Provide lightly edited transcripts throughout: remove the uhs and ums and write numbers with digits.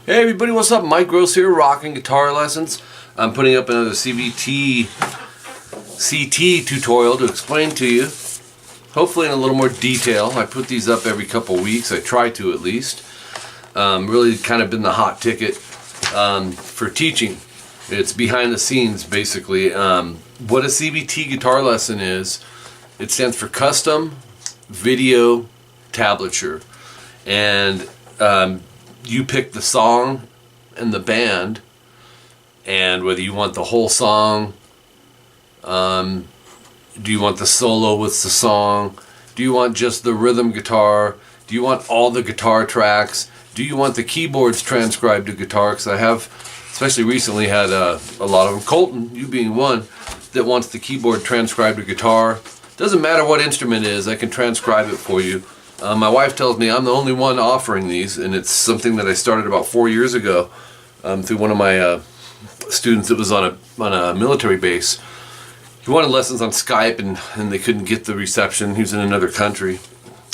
Hey everybody, what's up? Mike Gross here, Rocking Guitar Lessons. I'm putting up another CVT CT tutorial to explain to you, hopefully in a little more detail. I put these up every couple weeks, I try to at least. Really kind of been the hot ticket for teaching. It's behind the scenes basically. What a CVT guitar lesson is, it stands for Custom Video Tablature. And you pick the song and the band, and whether you want the whole song, do you want the solo with the song, do you want just the rhythm guitar, do you want all the guitar tracks, do you want the keyboards transcribed to guitar, because I have, especially recently, had a lot of them, Colton, you being one, that wants the keyboard transcribed to guitar. Doesn't matter what instrument it is, I can transcribe it for you. My wife tells me I'm the only one offering these, and it's something that I started about 4 years ago through one of my students that was on a military base. He wanted lessons on Skype, and they couldn't get the reception. He was in another country,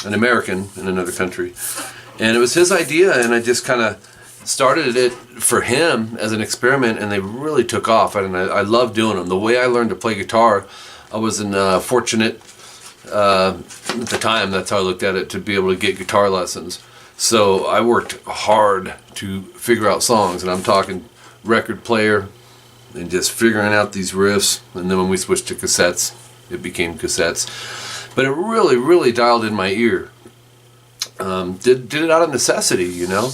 an American in another country. And it was his idea, and I just kind of started it for him as an experiment, and they really took off. And I love doing them. The way I learned to play guitar, I was fortunate at the time, that's how I looked at it, to be able to get guitar lessons. So I worked hard to figure out songs, and I'm talking record player and just figuring out these riffs. And then when we switched to cassettes, it became cassettes. But it really dialed in my ear. Did it out of necessity, you know.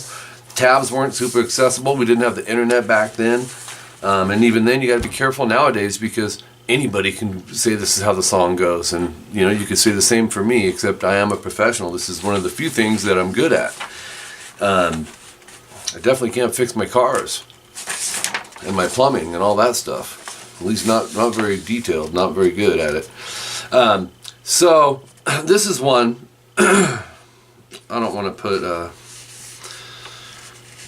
Tabs weren't super accessible. We didn't have the internet back then, and even then you got to be careful nowadays, because anybody can say this is how the song goes, and you know, you could say the same for me, except I am a professional. This is one of the few things that I'm good at. I definitely can't fix my cars and my plumbing and all that stuff, at least not very detailed, not very good at it. So this is one I don't want to put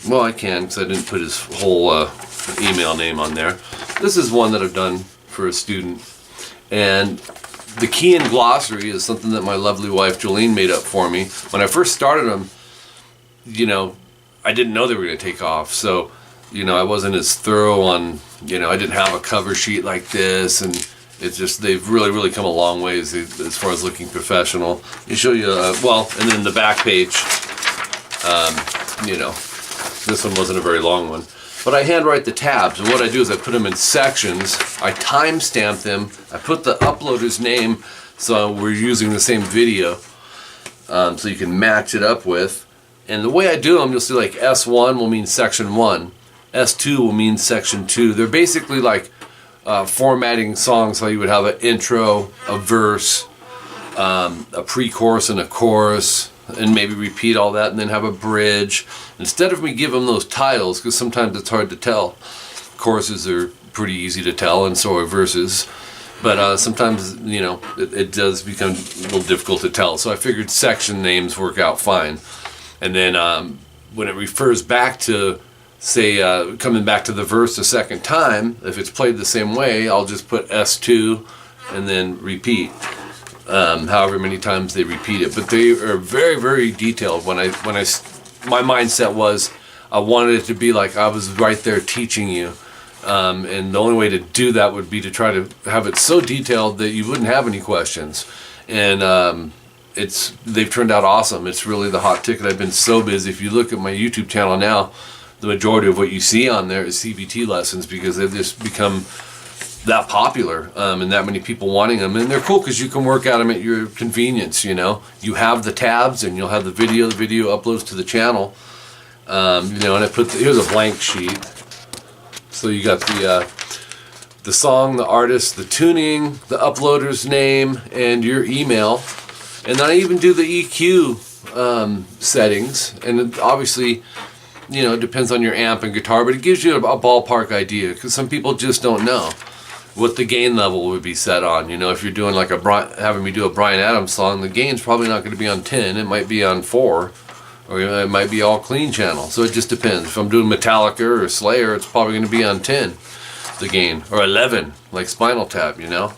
well, I can, because I didn't put his whole email name on there. This is one that I've done for a student, and the key and glossary is something that my lovely wife Jolene made up for me. When I first started them, you know, I didn't know they were going to take off, so you know, I wasn't as thorough on, you know, I didn't have a cover sheet like this, and it's just, they've really come a long ways as far as looking professional. They show you well, and then the back page, you know, this one wasn't a very long one. But I handwrite the tabs, and what I do is I put them in sections, I timestamp them, I put the uploader's name, so we're using the same video, so you can match it up with. And the way I do them, you'll see like S1 will mean section 1, S2 will mean section 2. They're basically like formatting songs, how you would have an intro, a verse, a pre-chorus and a chorus, and maybe repeat all that, and then have a bridge. Instead of me give them those titles, because sometimes it's hard to tell. Choruses are pretty easy to tell, and so are verses. But sometimes, you know, it does become a little difficult to tell. So I figured section names work out fine. And then when it refers back to, say, coming back to the verse a second time, if it's played the same way, I'll just put S2 and then repeat. However many times they repeat it, but they are very detailed. My mindset was I wanted it to be like I was right there teaching you, and the only way to do that would be to try to have it so detailed that you wouldn't have any questions. And they've turned out awesome. It's really the hot ticket. I've been so busy. If you look at my YouTube channel now, the majority of what you see on there is CVT lessons, because they've just become that popular, and that many people wanting them, and they're cool because you can work at them at your convenience. You know, you have the tabs, and you'll have the video uploads to the channel. You know, and I put here's a blank sheet, so you got the song, the artist, the tuning, the uploader's name, and your email, and then I even do the EQ settings, and it obviously, you know, it depends on your amp and guitar, but it gives you a ballpark idea, because some people just don't know what the gain level would be set on. You know, if you're doing like having me do a Bryan Adams song, the gain's probably not going to be on 10, it might be on 4, or it might be all clean channel. So it just depends. If I'm doing Metallica or Slayer, it's probably going to be on 10, the gain, or 11, like Spinal Tap, you know.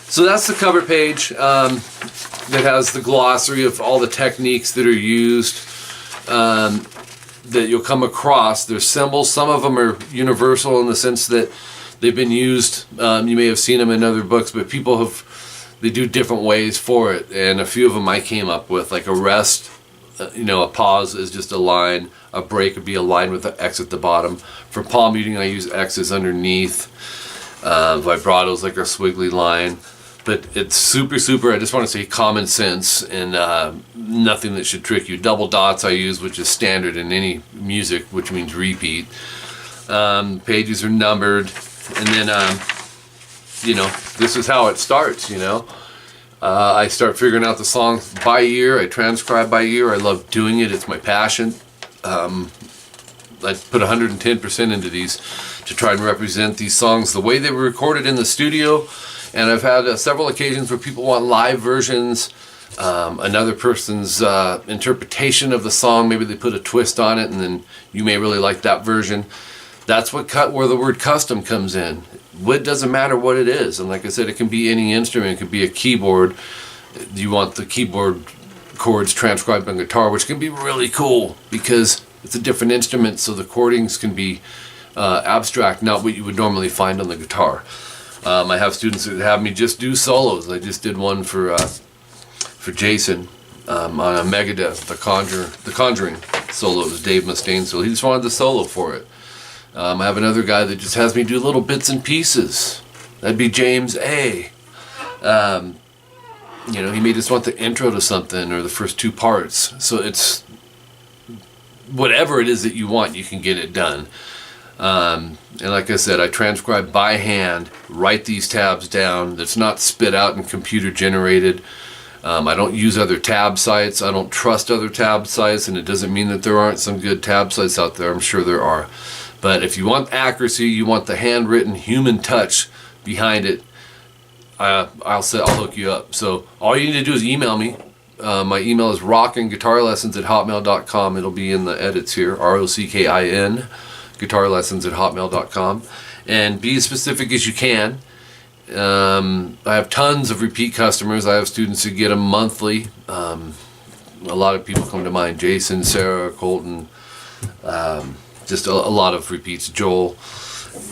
So that's the cover page that has the glossary of all the techniques that are used. that you'll come across. There's symbols. Some of them are universal in the sense that they've been used. You may have seen them in other books, but they do different ways for it. And a few of them I came up with, like a rest, a pause is just a line. A break would be a line with an X at the bottom. For palm muting, I use X's underneath. Vibrato's like a squiggly line. But it's super, I just want to say common sense and nothing that should trick you. Double dots I use, which is standard in any music, which means repeat. Pages are numbered. And then, this is how it starts, I start figuring out the songs by ear. I transcribe by ear. I love doing it. It's my passion. I put 110% into these to try and represent these songs the way they were recorded in the studio. And I've had several occasions where people want live versions, another person's interpretation of the song. Maybe they put a twist on it, and then you may really like that version. That's where the word custom comes in. It doesn't matter what it is. And like I said, it can be any instrument. It could be a keyboard. You want the keyboard chords transcribed on guitar, which can be really cool because it's a different instrument, so the chordings can be abstract, not what you would normally find on the guitar. I have students that have me just do solos. I just did one for Jason on a Megadeth, the Conjuring solo. It was Dave Mustaine, so he just wanted the solo for it. I have another guy that just has me do little bits and pieces. That'd be James A. He may just want the intro to something or the first two parts. So it's whatever it is that you want, you can get it done. And like I said, I transcribe by hand, write these tabs down. That's not spit out and computer generated. I don't use other tab sites. I don't trust other tab sites, and it doesn't mean that there aren't some good tab sites out there. I'm sure there are. But if you want accuracy, you want the handwritten human touch behind it, I'll hook you up. So all you need to do is email me. My email is rockinguitarlessons@hotmail.com. It'll be in the edits here, ROCKIN, guitarlessons@hotmail.com. And be as specific as you can. I have tons of repeat customers. I have students who get them monthly. A lot of people come to mind: Jason, Sarah, Colton, just a lot of repeats, Joel.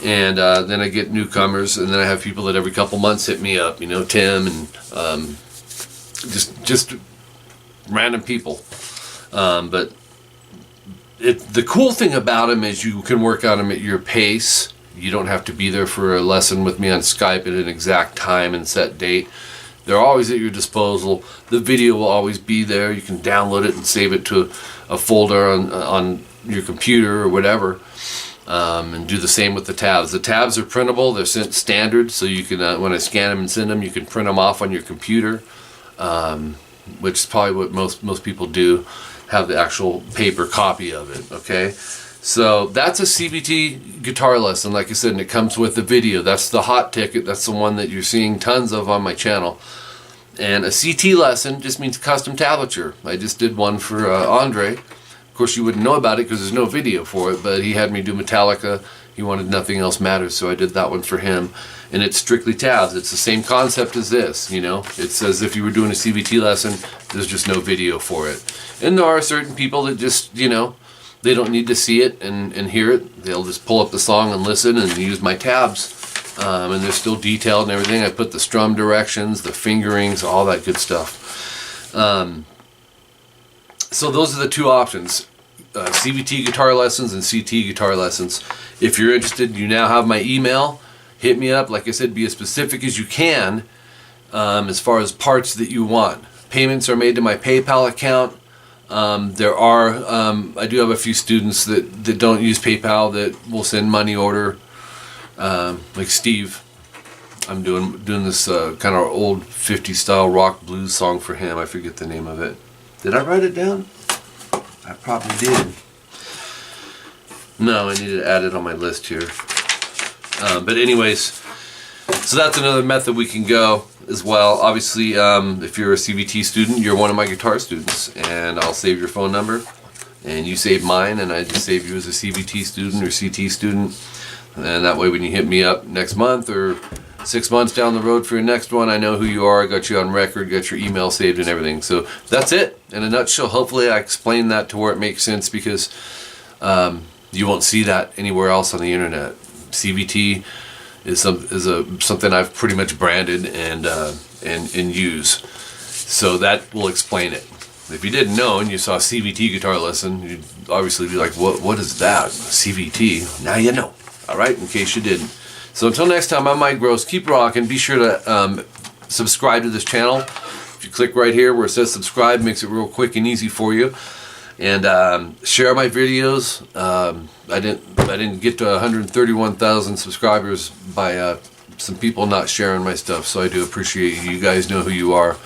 And then I get newcomers, and then I have people that every couple months hit me up, Tim, and just random people. But the cool thing about them is you can work on them at your pace. You don't have to be there for a lesson with me on Skype at an exact time and set date. They're always at your disposal. The video will always be there. You can download it and save it to a folder on your computer or whatever. And do the same with the tabs. The tabs are printable. They're sent standard, so you can, when I scan them and send them, you can print them off on your computer, which is probably what most people do, have the actual paper copy of it, okay? So that's a CVT guitar lesson, like I said, and it comes with the video. That's the hot ticket. That's the one that you're seeing tons of on my channel. And a CT lesson just means custom tablature. I just did one for Andre. Of course, you wouldn't know about it because there's no video for it, but he had me do Metallica. He wanted Nothing Else Matters, so I did that one for him. And it's strictly tabs. It's the same concept as this, It's as if you were doing a CVT lesson. There's just no video for it. And there are certain people that just, they don't need to see it and hear it. They'll just pull up the song and listen and use my tabs. And they're still detailed and everything. I put the strum directions, the fingerings, all that good stuff. So those are the two options. CVT guitar lessons and CT guitar lessons. If you're interested, you now have my email. Hit me up. Like I said, be as specific as you can as far as parts that you want. Payments are made to my PayPal account. I do have a few students that don't use PayPal that will send money order. Like Steve. I'm doing this kind of old 50s style rock blues song for him. I forget the name of it. Did I write it down? I probably did. No, I need to add it on my list here. But anyways, so that's another method we can go as well. Obviously, if you're a CVT student, you're one of my guitar students, and I'll save your phone number, and you save mine, and I just save you as a CVT student or CT student. And that way when you hit me up next month or 6 months down the road for your next one, I know who you are, I got you on record, got your email saved and everything. So that's it in a nutshell. Hopefully I explained that to where it makes sense, because You won't see that anywhere else on the internet. CVT is something I've pretty much branded and use. So that will explain it. If you didn't know and you saw CVT guitar lesson, you'd obviously be like, what is that? CVT? Now you know. Alright, in case you didn't. So until next time, I'm Mike Gross. Keep rocking. Be sure to subscribe to this channel. If you click right here where it says subscribe, makes it real quick and easy for you. And share my videos. I didn't get to 131,000 subscribers by some people not sharing my stuff, so I do appreciate you. You guys know who you are,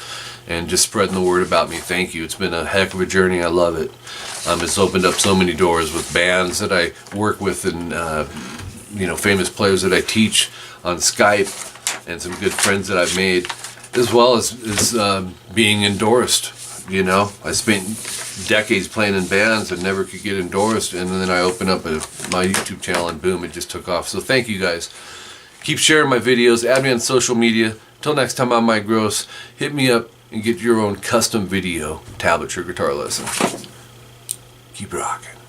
and just spreading the word about me. Thank you. It's been a heck of a journey. I love it. It's opened up so many doors with bands that I work with, and famous players that I teach on Skype, and some good friends that I've made, as well as being endorsed. I spent decades playing in bands and never could get endorsed, and then I opened up my YouTube channel and boom, it just took off. So thank you guys. Keep sharing my videos, add me on social media. Till next time, I'm Mike Gross. Hit me up and get your own custom video tablature guitar lesson. Keep rocking.